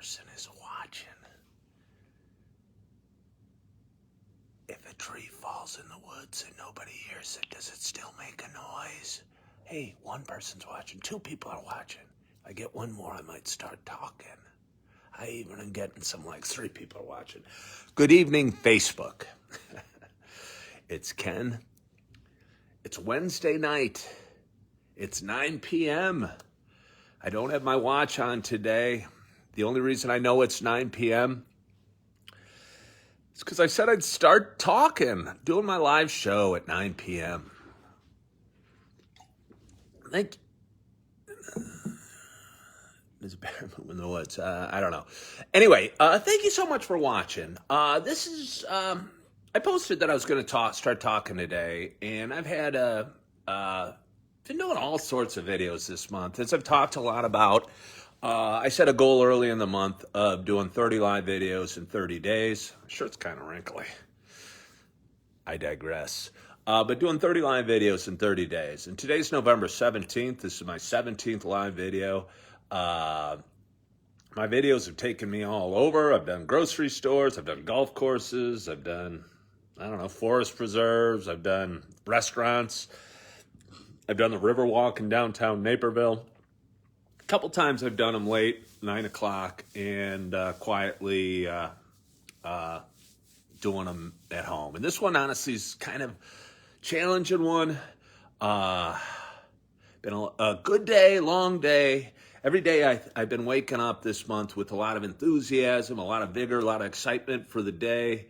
person is watching. If a tree falls in the woods and nobody hears it, does it still make a noise? Hey, one person's watching, 2 people are watching. If I get one more, I might start talking. I even am getting some like 3 people are watching. Good evening, Facebook. It's Ken. It's Wednesday night. It's 9 p.m. I don't have my watch on today. The only reason I know it's 9 p.m. is because I said I'd start talking, doing my live show at 9 p.m. There's a bear moving in the woods. I don't know. Anyway, thank you so much for watching. This is, I posted that I was going to start talking today, and I've had, been doing all sorts of videos this month. As I've talked a lot about, I set a goal early in the month of doing 30 live videos in 30 days. Shirt's kind of wrinkly. I digress. But doing 30 live videos in 30 days. And today's November 17th. This is my 17th live video. My videos have taken me all over. I've done grocery stores. I've done golf courses. I've done, forest preserves. I've done restaurants. I've done the river walk in downtown Naperville. A couple times I've done them late, 9 o'clock, and quietly doing them at home. And this one, honestly, is kind of challenging one. Been a good day, long day. Every day I've been waking up this month with a lot of enthusiasm, a lot of vigor, a lot of excitement for the day.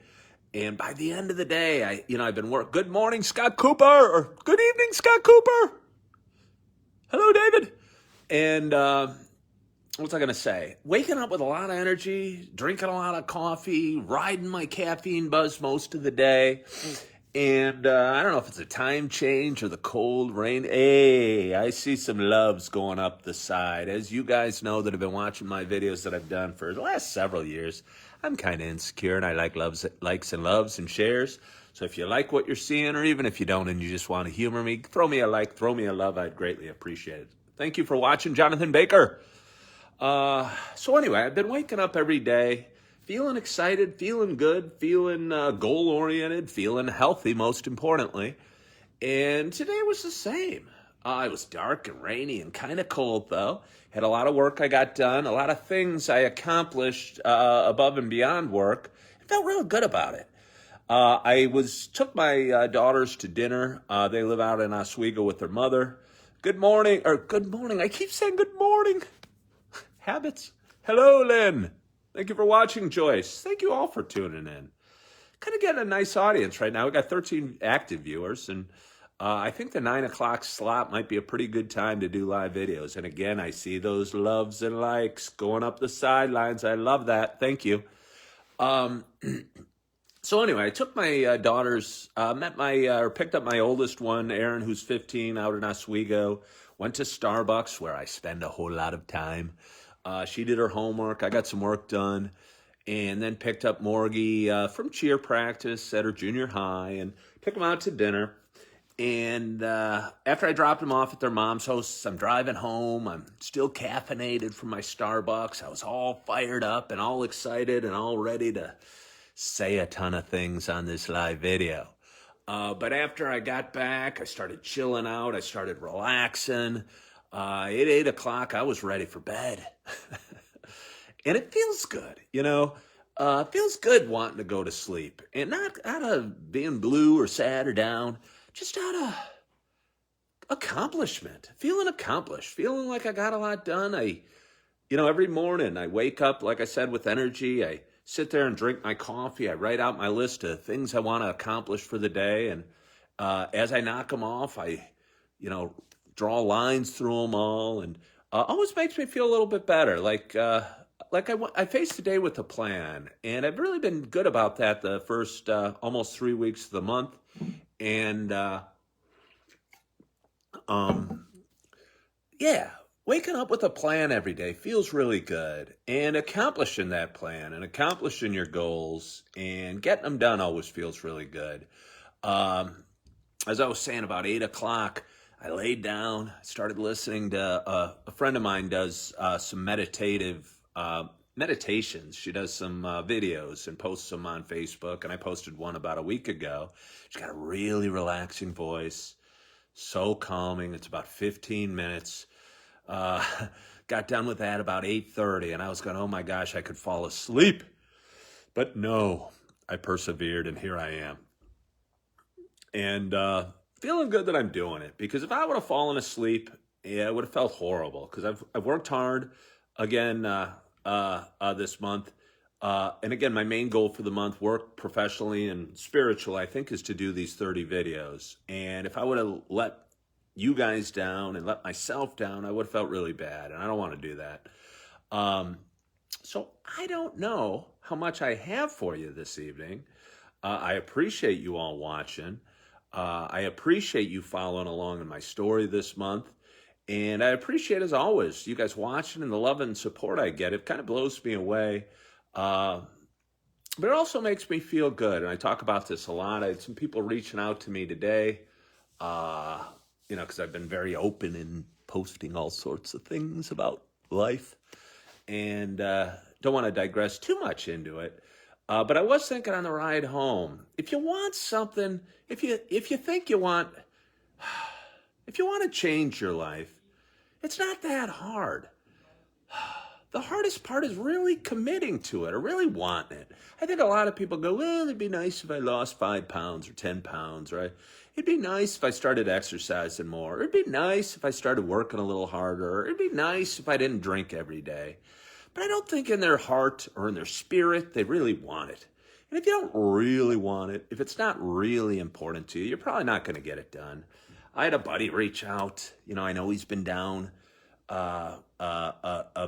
And by the end of the day, I've been working. Good morning, Scott Cooper, or good evening, Scott Cooper. Hello, David. And what was I going to say? Waking up with a lot of energy, drinking a lot of coffee, riding my caffeine buzz most of the day. And I don't know if it's a time change or the cold rain. Hey, I see some loves going up the side. As you guys know that have been watching my videos that I've done for the last several years, I'm kind of insecure and I like likes and loves and shares. So if you like what you're seeing, or even if you don't and you just want to humor me, throw me a like, throw me a love. I'd greatly appreciate it. Thank you for watching, Jonathan Baker. So anyway, I've been waking up every day, feeling excited, feeling good, feeling goal-oriented, feeling healthy, most importantly. And today was the same. It was dark and rainy and kind of cold, though. Had a lot of work I got done, a lot of things I accomplished above and beyond work. I felt real good about it. I took my daughters to dinner. They live out in Oswego with their mother. Good morning. I keep saying good morning. Habits. Hello, Lynn. Thank you for watching, Joyce. Thank you all for tuning in. Kind of getting a nice audience right now. We got 13 active viewers, and I think the 9 o'clock slot might be a pretty good time to do live videos. And again, I see those loves and likes going up the sidelines. I love that. Thank you. So anyway, I took my daughters, picked up my oldest one, Erin, who's 15, out in Oswego. Went to Starbucks, where I spend a whole lot of time. She did her homework. I got some work done. And then picked up Morgie from cheer practice at her junior high and took them out to dinner. And after I dropped them off at their mom's house, I'm driving home. I'm still caffeinated from my Starbucks. I was all fired up and all excited and all ready to say a ton of things on this live video. But after I got back, I started chilling out. I started relaxing. At 8 o'clock, I was ready for bed. And it feels good, it feels good wanting to go to sleep. And not out of being blue or sad or down, just out of accomplishment, feeling accomplished, feeling like I got a lot done. Every morning I wake up, like I said, with energy. I sit there and drink my coffee. I write out my list of things I want to accomplish for the day. And as I knock them off, I, draw lines through them all. And always makes me feel a little bit better. I faced the day with a plan. And I've really been good about that the first almost 3 weeks of the month. And waking up with a plan every day feels really good, and accomplishing that plan and accomplishing your goals and getting them done always feels really good. As I was saying, about 8 o'clock, I laid down, started listening to a friend of mine does some meditative meditations. She does some videos and posts them on Facebook, and I posted one about a week ago. She's got a really relaxing voice, so calming. It's about 15 minutes. Uh, got done with that about 8:30, and I was going, oh my gosh, I could fall asleep. But no, I persevered, and here I am. And feeling good that I'm doing it, because if I would have fallen asleep, yeah, it would have felt horrible, because I've worked hard again this month. And again, my main goal for the month, work professionally and spiritual, I think, is to do these 30 videos. And if I would have let you guys down and let myself down, I would have felt really bad, and I don't want to do that. So I don't know how much I have for you this evening. I appreciate you all watching. I appreciate you following along in my story this month. And I appreciate, as always, you guys watching and the love and support I get. It kind of blows me away. But it also makes me feel good. And I talk about this a lot. I had some people reaching out to me today, because I've been very open in posting all sorts of things about life. And don't want to digress too much into it. But I was thinking on the ride home, if you want something, if you think you want, if you want to change your life, it's not that hard. The hardest part is really committing to it or really wanting it. I think a lot of people go, well, it'd be nice if I lost 5 pounds or 10 pounds, right? It'd be nice if I started exercising more. It'd be nice if I started working a little harder. It'd be nice if I didn't drink every day. But I don't think in their heart or in their spirit they really want it. And if you don't really want it, if it's not really important to you, you're probably not going to get it done. I had a buddy reach out. I know he's been down a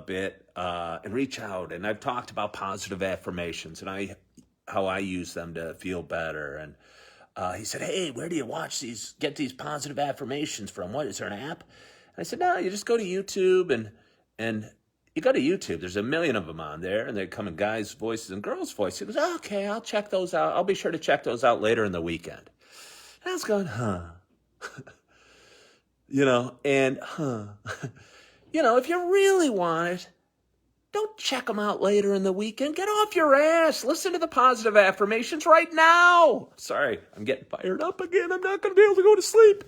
bit and reach out. And I've talked about positive affirmations and how I use them to feel better. And he said, hey, where do you get these positive affirmations from? What, is there an app? And I said, no, you just go to YouTube and you go to YouTube. There's a million of them on there, and they come in guys' voices and girls' voices. He goes, oh, okay, I'll check those out. I'll be sure to check those out later in the weekend. And I was going, if you really want it, don't check them out later in the weekend. Get off your ass. Listen to the positive affirmations right now. Sorry, I'm getting fired up again. I'm not going to be able to go to sleep.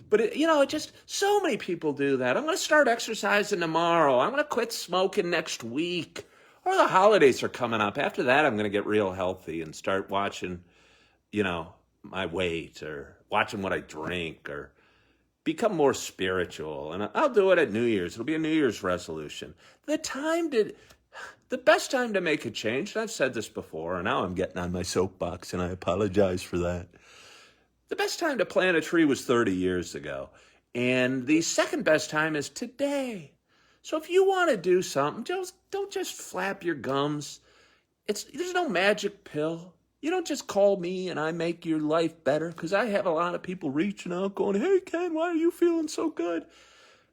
But, it just, so many people do that. I'm going to start exercising tomorrow. I'm going to quit smoking next week. Or the holidays are coming up. After that, I'm going to get real healthy and start watching, my weight or watching what I drink or become more spiritual. And I'll do it at New Year's. It'll be a New Year's resolution. The best time to make a change, and I've said this before, and now I'm getting on my soapbox, and I apologize for that. The best time to plant a tree was 30 years ago. And the second best time is today. So if you want to do something, don't just flap your gums. There's no magic pill. You don't just call me and I make your life better, because I have a lot of people reaching out going, hey, Ken, why are you feeling so good?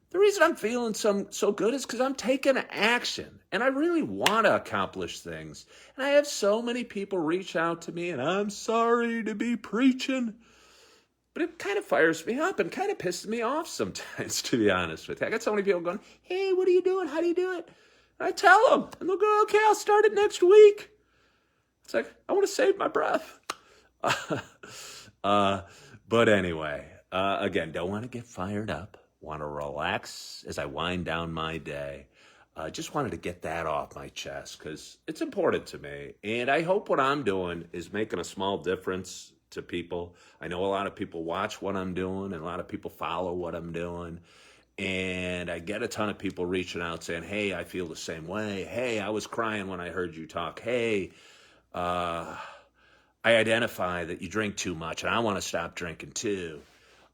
The reason I'm feeling so good is because I'm taking action, and I really want to accomplish things. And I have so many people reach out to me, and I'm sorry to be preaching, but it kind of fires me up and kind of pisses me off sometimes, to be honest with you. I got so many people going, hey, what are you doing? How do you do it? And I tell them, and they'll go, okay, I'll start it next week. It's like, I want to save my breath. But anyway, again, don't want to get fired up. Want to relax as I wind down my day. Just wanted to get that off my chest because it's important to me. And I hope what I'm doing is making a small difference to people. I know a lot of people watch what I'm doing and a lot of people follow what I'm doing. And I get a ton of people reaching out saying, hey, I feel the same way. Hey, I was crying when I heard you talk. Hey, I identify that you drink too much and I want to stop drinking too.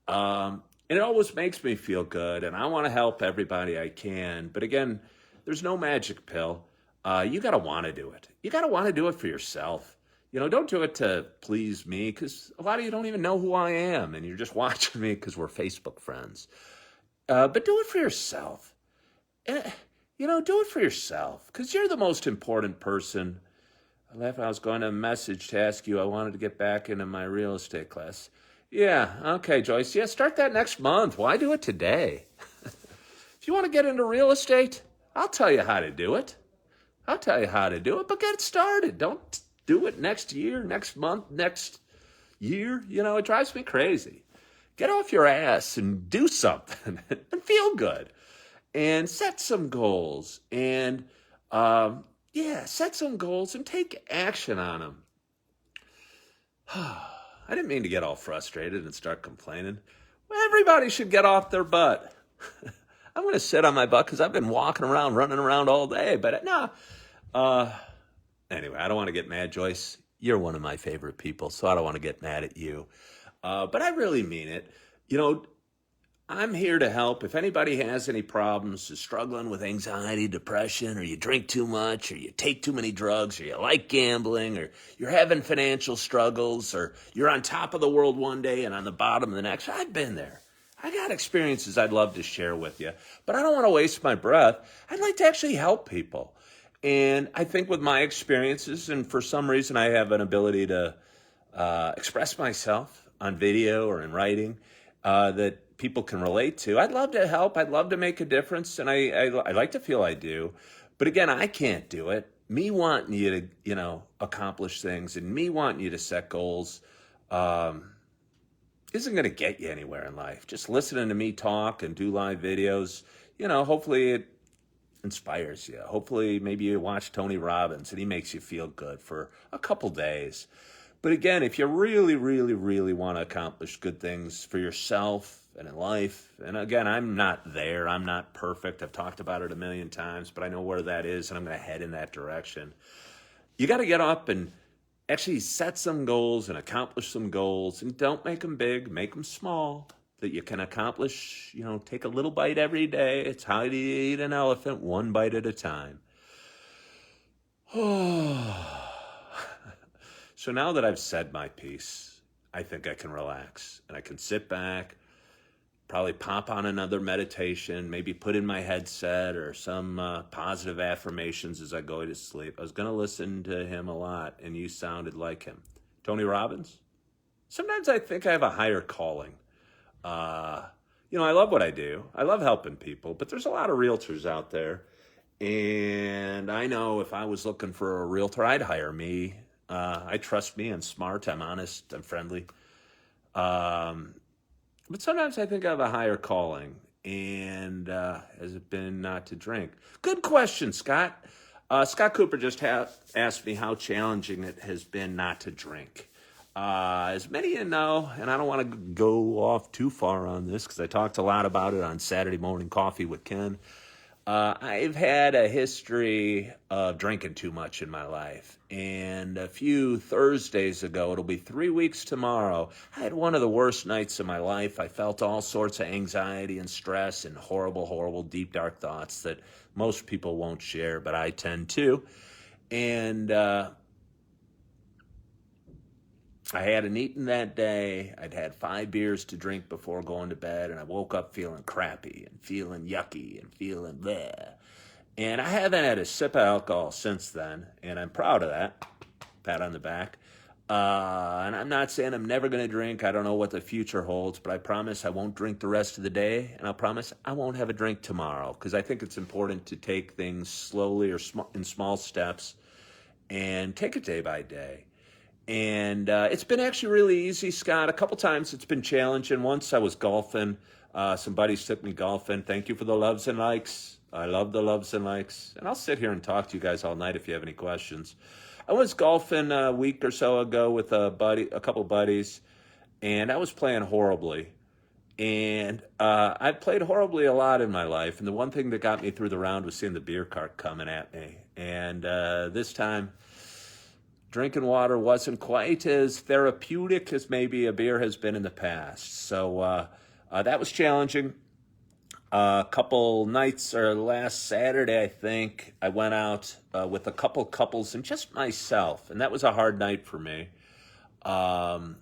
And it always makes me feel good, and I want to help everybody I can. But again, there's no magic pill. You got to want to do it. You got to want to do it for yourself. Don't do it to please me, because a lot of you don't even know who I am, and you're just watching me because we're Facebook friends. But do it for yourself. Do it for yourself, because you're the most important person. I was going to message to ask you, I wanted to get back into my real estate class. Yeah, okay, Joyce. Yeah, start that next month. Why do it today? If you want to get into real estate, I'll tell you how to do it. I'll tell you how to do it, but get started. Don't do it next year, next month, next year. It drives me crazy. Get off your ass and do something and feel good and set some goals set some goals and take action on them. I didn't mean to get all frustrated and start complaining. Well, everybody should get off their butt. I'm going to sit on my butt because I've been walking around, running around all day. But no. Anyway, I don't want to get mad, Joyce. You're one of my favorite people, so I don't want to get mad at you. But I really mean it. I'm here to help. If anybody has any problems, is struggling with anxiety, depression, or you drink too much, or you take too many drugs, or you like gambling, or you're having financial struggles, or you're on top of the world one day and on the bottom the next, I've been there. I got experiences I'd love to share with you, but I don't want to waste my breath. I'd like to actually help people. And I think with my experiences, and for some reason I have an ability to express myself on video or in writing that people can relate to. I'd love to help. I'd love to make a difference, and I like to feel I do. But again, I can't do it. Me wanting you to, accomplish things and me wanting you to set goals isn't going to get you anywhere in life. Just listening to me talk and do live videos, hopefully it inspires you. Hopefully maybe you watch Tony Robbins and he makes you feel good for a couple days. But again, if you really, really, really want to accomplish good things for yourself and in life, and again, I'm not there. I'm not perfect. I've talked about it a million times, but I know where that is, and I'm going to head in that direction. You got to get up and actually set some goals and accomplish some goals, and don't make them big. Make them small that you can accomplish. Take a little bite every day. It's how do you eat an elephant, one bite at a time. Oh. So now that I've said my piece, I think I can relax and I can sit back, probably pop on another meditation, maybe put in my headset or some positive affirmations as I go to sleep. I was going to listen to him a lot, and you sounded like him. Tony Robbins? Sometimes I think I have a higher calling. I love what I do. I love helping people, but there's a lot of realtors out there. And I know if I was looking for a realtor, I'd hire me. I trust me. I'm smart. I'm honest. I'm friendly. But sometimes I think I have a higher calling. And has it been not to drink? Good question, Scott. Scott Cooper just asked me how challenging it has been not to drink. As many of you know, and I don't want to go off too far on this because I talked a lot about it on Saturday Morning Coffee with Ken. I've had a history of drinking too much in my life. And a few Thursdays ago, it'll be 3 weeks tomorrow, I had one of the worst nights of my life. I felt all sorts of anxiety and stress and horrible, horrible, deep, dark thoughts that most people won't share, but I tend to. And I hadn't eaten that day. I'd had 5 beers to drink before going to bed, and I woke up feeling crappy and feeling yucky and feeling bleh. And I haven't had a sip of alcohol since then, and I'm proud of that. Pat on the back. And I'm not saying I'm never going to drink. I don't know what the future holds, but I promise I won't drink the rest of the day, and I promise I won't have a drink tomorrow, because I think it's important to take things slowly or in small steps and take it day by day. And it's been actually really easy, Scott. A couple times it's been challenging. Once I was golfing. Some buddies took me golfing. Thank you for the loves and likes. I love the loves and likes. And I'll sit here and talk to you guys all night if you have any questions. I was golfing a week or so ago with a couple buddies, and I was playing horribly. And I've played horribly a lot in my life. And the one thing that got me through the round was seeing the beer cart coming at me. And this time, drinking water wasn't quite as therapeutic as maybe a beer has been in the past. So that was challenging. A couple nights, or last Saturday, I think, I went out with a couple couples and just myself. And that was a hard night for me. And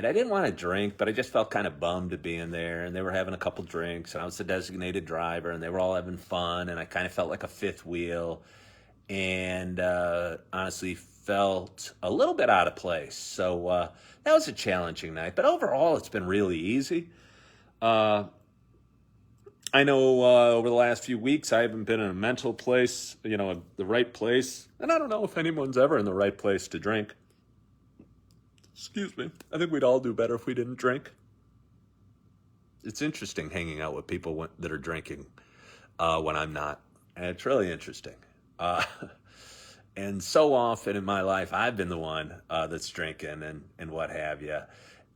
I didn't want to drink, but I just felt kind of bummed at being there. And they were having a couple drinks, and I was the designated driver, and they were all having fun. And I kind of felt like a fifth wheel. And honestly felt a little bit out of place. So that was a challenging night. But overall, it's been really easy. I know over the last few weeks, I haven't been in a mental place, the right place. And I don't know if anyone's ever in the right place to drink. Excuse me. I think we'd all do better if we didn't drink. It's interesting hanging out with people that are drinking when I'm not. And it's really interesting. Uh, and so often in my life, I've been the one that's drinking and what have you.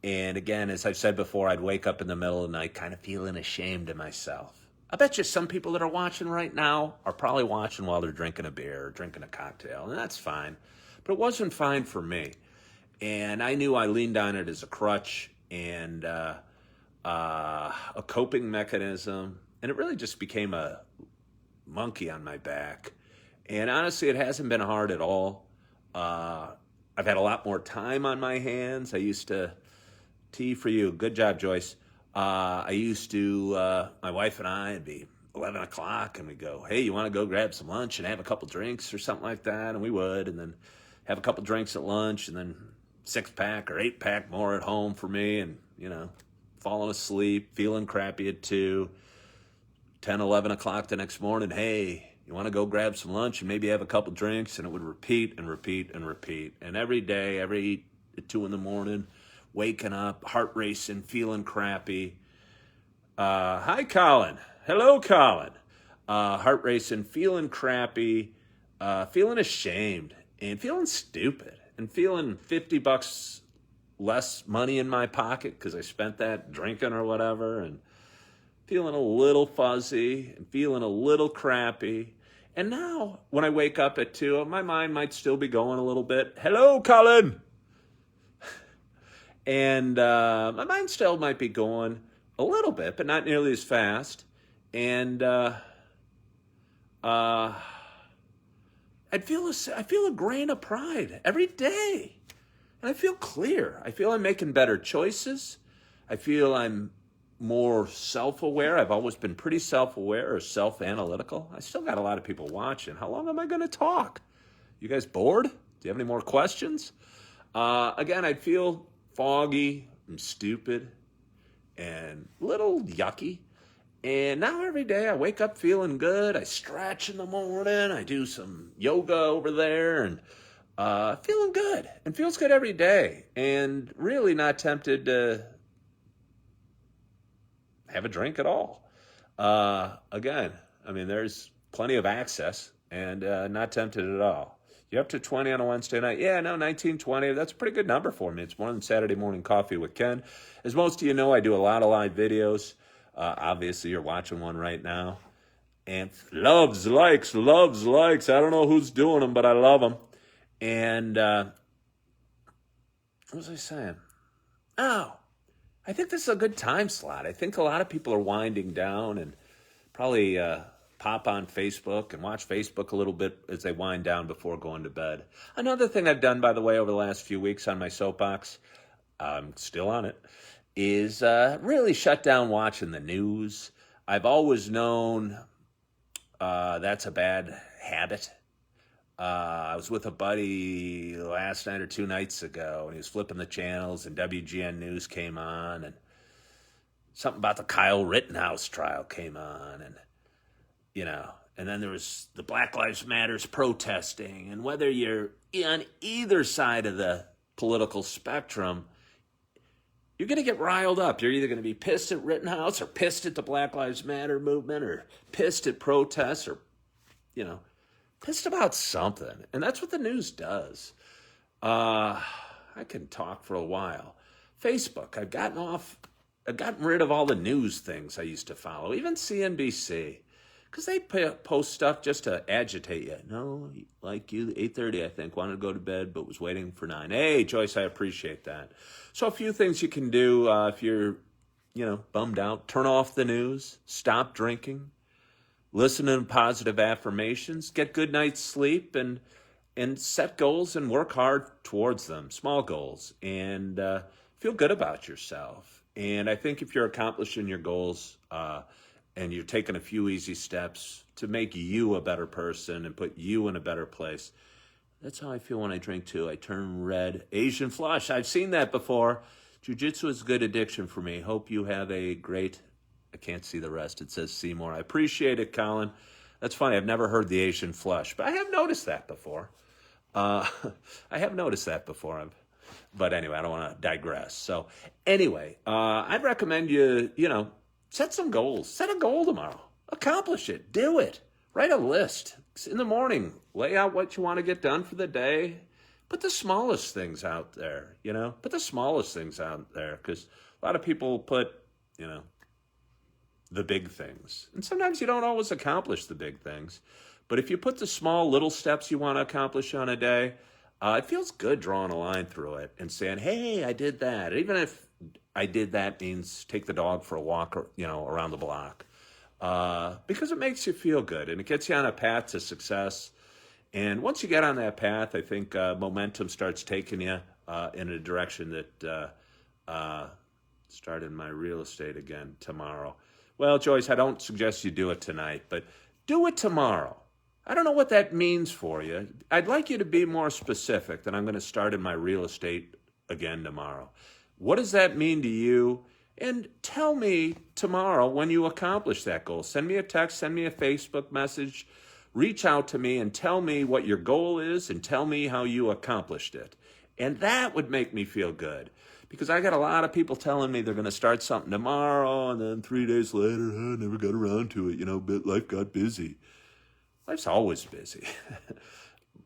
And again, as I've said before, I'd wake up in the middle of the night kind of feeling ashamed of myself. I bet you some people that are watching right now are probably watching while they're drinking a beer or drinking a cocktail, and that's fine. But it wasn't fine for me. And I knew I leaned on it as a crutch and a coping mechanism. And it really just became a monkey on my back. And honestly, it hasn't been hard at all. I've had a lot more time on my hands. I used to, tea for you, good job, Joyce. I used to, my wife and I, it'd be 11 o'clock, and we'd go, hey, you want to go grab some lunch and have a couple drinks or something like that? And we would, and then have a couple drinks at lunch, and then 6-pack or 8-pack more at home for me, and, falling asleep, feeling crappy at 2, 10, 11 o'clock the next morning, hey, you want to go grab some lunch and maybe have a couple drinks? And it would repeat and repeat and repeat. And every day, every 2 in the morning, waking up, heart racing, feeling crappy. Hi, Colin. Hello, Colin. Heart racing, feeling crappy, feeling ashamed, and feeling stupid, and feeling $50 less money in my pocket because I spent that drinking or whatever, and feeling a little fuzzy and feeling a little crappy. And now, when I wake up at 2, my mind might still be going a little bit. Hello, Colin. And my mind still might be going a little bit, but not nearly as fast. And I feel a grain of pride every day. And I feel clear. I feel I'm making better choices. I feel I'm more self-aware. I've always been pretty self-aware or self-analytical. I still got a lot of people watching. How long am I going to talk? You guys bored? Do you have any more questions? Again, I feel foggy and stupid and a little yucky. And now every day I wake up feeling good. I stretch in the morning. I do some yoga over there and feeling good. And feels good every day. And really not tempted to have a drink at all. Again, there's plenty of access and not tempted at all. You're up to 20 on a Wednesday night? Yeah, no, 19, 20. That's a pretty good number for me. It's more than Saturday morning coffee with Ken. As most of you know, I do a lot of live videos. Obviously, you're watching one right now. And loves, likes. I don't know who's doing them, but I love them. And what was I saying? Oh, I think this is a good time slot. I think a lot of people are winding down and probably pop on Facebook and watch Facebook a little bit as they wind down before going to bed. Another thing I've done, by the way, over the last few weeks on my soapbox, I'm still on it, is really shut down watching the news. I've always known that's a bad habit. I was with a buddy last night or 2 nights ago, and he was flipping the channels, and WGN News came on, and something about the Kyle Rittenhouse trial came on, and and then there was the Black Lives Matters protesting, and whether you're on either side of the political spectrum, you're going to get riled up. You're either going to be pissed at Rittenhouse or pissed at the Black Lives Matter movement or pissed at protests or, pissed about something. And that's what the news does. I can talk for a while. Facebook, I've gotten rid of all the news things I used to follow, even CNBC. Because they post stuff just to agitate you. No, like you, 8:30, I think, wanted to go to bed, but was waiting for 9. Hey, Joyce, I appreciate that. So a few things you can do if you're, bummed out. Turn off the news. Stop drinking. Listen to positive affirmations. Get good night's sleep and set goals and work hard towards them. Small goals. And feel good about yourself. And I think if you're accomplishing your goals, and you're taking a few easy steps to make you a better person and put you in a better place. That's how I feel when I drink too. I turn red. Asian flush. I've seen that before. Jiu-jitsu is a good addiction for me. Hope you have a great I can't see the rest. It says Seymour. I appreciate it, Colin. That's funny. I've never heard the Asian flush, but I have noticed that before. I have noticed that before. But anyway, I don't want to digress. So anyway, I'd recommend you set some goals. Set a goal tomorrow. Accomplish it. Do it. Write a list. In the morning, lay out what you want to get done for the day. Put the smallest things out there, Put the smallest things out there, because a lot of people put, the big things. And sometimes you don't always accomplish the big things. But if you put the small little steps you want to accomplish on a day, it feels good drawing a line through it and saying, hey, I did that. Even if I did that means take the dog for a walk, around the block. Because it makes you feel good and it gets you on a path to success. And once you get on that path, I think momentum starts taking you in a direction that started my real estate again tomorrow. Well, Joyce, I don't suggest you do it tonight, but do it tomorrow. I don't know what that means for you. I'd like you to be more specific that I'm going to start in my real estate again tomorrow. What does that mean to you? And tell me tomorrow when you accomplish that goal. Send me a text, send me a Facebook message, reach out to me and tell me what your goal is and tell me how you accomplished it. And that would make me feel good. Because I got a lot of people telling me they're going to start something tomorrow, and then 3 days later, I never got around to it, but life got busy. Life's always busy.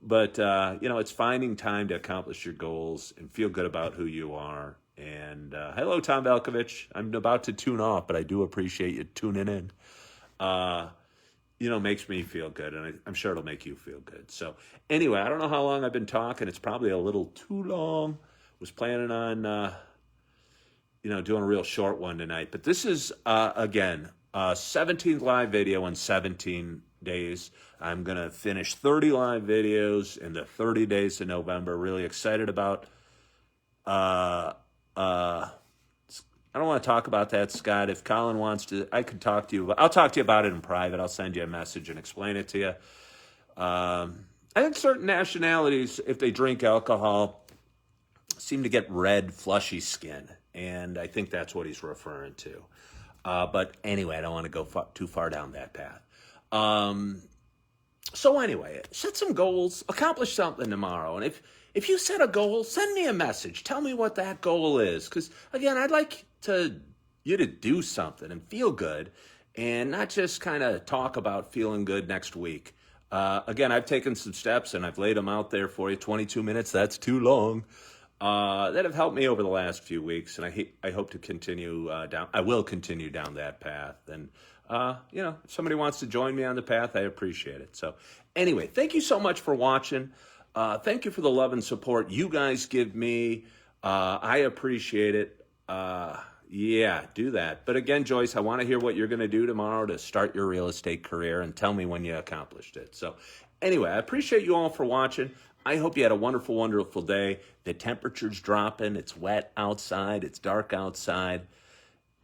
But, it's finding time to accomplish your goals and feel good about who you are. And hello, Tom Velkovich. I'm about to tune off, but I do appreciate you tuning in. Makes me feel good, and I'm sure it'll make you feel good. So anyway, I don't know how long I've been talking. It's probably a little too long. Was planning on, doing a real short one tonight. But this is, again, 17th live video in 17 days. I'm going to finish 30 live videos in the 30 days of November. Really excited about. I don't want to talk about that, Scott. If Colin wants to, I could talk to you. I'll talk to you about it in private. I'll send you a message and explain it to you. I think certain nationalities, if they drink alcohol, seem to get red, flushy skin, and I think that's what he's referring to. But anyway, I don't want to go too far down that path. So anyway, set some goals, accomplish something tomorrow, and if you set a goal, send me a message. Tell me what that goal is, because again, I'd like you to do something and feel good, and not just kind of talk about feeling good next week. Again, I've taken some steps and I've laid them out there for you. 22 minutes, that's too long. That have helped me over the last few weeks, and I hope to continue down. I will continue down that path, and if somebody wants to join me on the path, I appreciate it. So, anyway, thank you so much for watching. Thank you for the love and support you guys give me. I appreciate it. Yeah, do that. But again, Joyce, I want to hear what you're going to do tomorrow to start your real estate career, and tell me when you accomplished it. So, anyway, I appreciate you all for watching. I hope you had a wonderful, wonderful day. The temperature's dropping. It's wet outside. It's dark outside.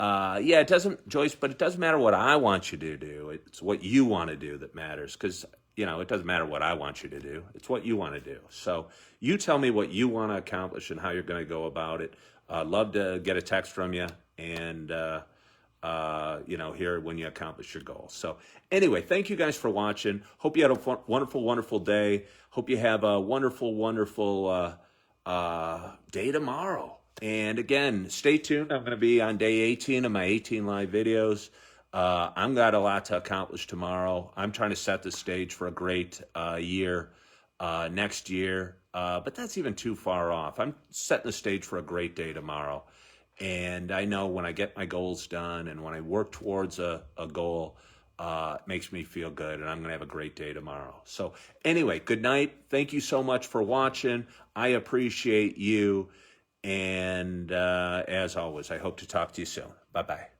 It doesn't, Joyce, but it doesn't matter what I want you to do. It's what you want to do that matters, because, it doesn't matter what I want you to do. It's what you want to do. So you tell me what you want to accomplish and how you're going to go about it. I'd love to get a text from you and, hear when you accomplish your goal. So anyway, thank you guys for watching. Hope you had a wonderful, wonderful day. Hope you have a wonderful, wonderful day tomorrow. And again, stay tuned. I'm going to be on day 18 of my 18 live videos. I've got a lot to accomplish tomorrow. I'm trying to set the stage for a great year next year. But that's even too far off. I'm setting the stage for a great day tomorrow. And I know when I get my goals done and when I work towards a goal, it makes me feel good, and I'm going to have a great day tomorrow. So anyway, good night. Thank you so much for watching. I appreciate you. And as always, I hope to talk to you soon. Bye-bye.